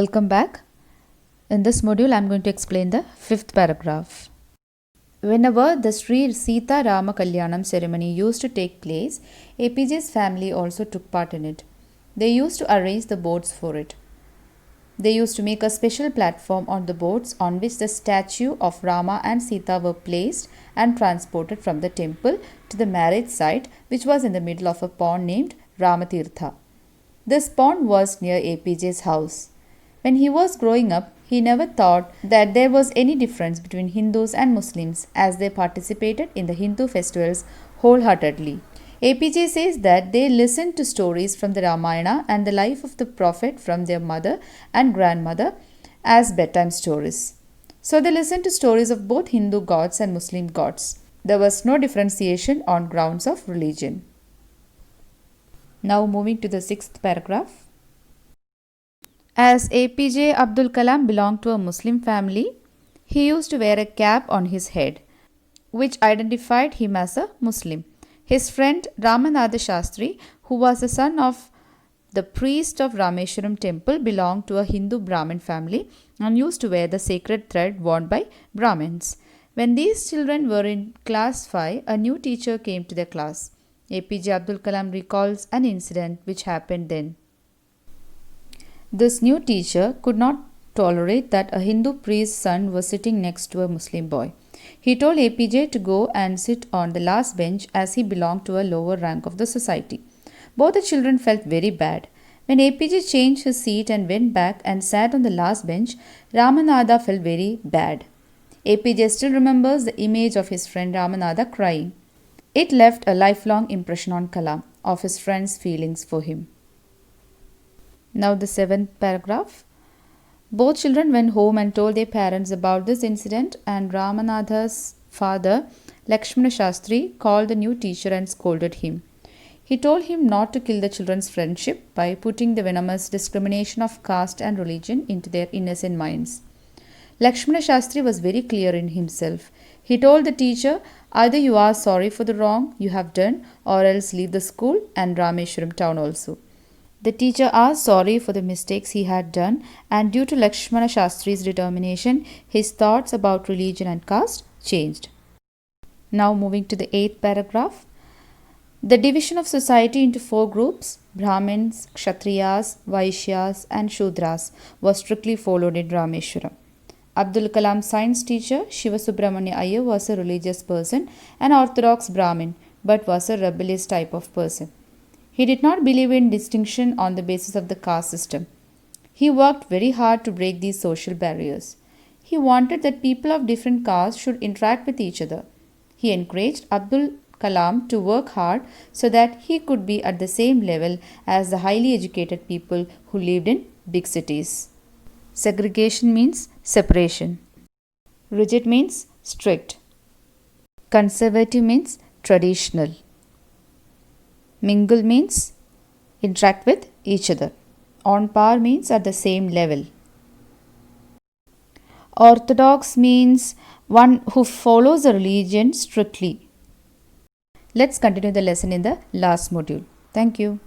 Welcome back. In this module, I am going to explain the fifth paragraph. Whenever the Sri Sita Rama Kalyanam ceremony used to take place, APJ's family also took part in it. They used to arrange the boats for it. They used to make a special platform on the boats on which the statue of Rama and Sita were placed and transported from the temple to the marriage site, which was in the middle of a pond named Ramatirtha. This pond was near APJ's house. When he was growing up, he never thought that there was any difference between Hindus and Muslims as they participated in the Hindu festivals wholeheartedly. APJ says that they listened to stories from the Ramayana and the life of the Prophet from their mother and grandmother as bedtime stories. So they listened to stories of both Hindu gods and Muslim gods. There was no differentiation on grounds of religion. Now moving to the sixth paragraph. As APJ Abdul Kalam belonged to a Muslim family, he used to wear a cap on his head, which identified him as a Muslim. His friend Ramanatha Shastri, who was the son of the priest of Rameshwaram temple, belonged to a Hindu Brahmin family and used to wear the sacred thread worn by Brahmins. When these children were in class 5, a new teacher came to their class. APJ Abdul Kalam recalls an incident which happened then. This new teacher could not tolerate that a Hindu priest's son was sitting next to a Muslim boy. He told APJ to go and sit on the last bench as he belonged to a lower rank of the society. Both the children felt very bad. When APJ changed his seat and went back and sat on the last bench, Ramanatha felt very bad. APJ still remembers the image of his friend Ramanatha crying. It left a lifelong impression on Kalam of his friend's feelings for him. Now the seventh paragraph. Both children went home and told their parents about this incident, and Ramanatha's father, Lakshmana Shastri, called the new teacher and scolded him. He told him not to kill the children's friendship by putting the venomous discrimination of caste and religion into their innocent minds. Lakshmana Shastri was very clear in himself. He told the teacher, either you are sorry for the wrong you have done or else leave the school and Rameshwaram town also. The teacher asked sorry for the mistakes he had done, and due to Lakshmana Shastri's determination, his thoughts about religion and caste changed. Now moving to the eighth paragraph. The division of society into 4 groups, Brahmins, Kshatriyas, Vaishyas and Shudras, was strictly followed in Rameshwaram. Abdul Kalam's science teacher, Shiva Subramanya Iyer, was a religious person, an orthodox Brahmin, but was a rebellious type of person. He did not believe in distinction on the basis of the caste system. He worked very hard to break these social barriers. He wanted that people of different castes should interact with each other. He encouraged Abdul Kalam to work hard so that he could be at the same level as the highly educated people who lived in big cities. Segregation means separation. Rigid means strict. Conservative means traditional. Mingle means interact with each other. On par means at the same level. Orthodox means one who follows a religion strictly. Let's continue the lesson in the last module. Thank you.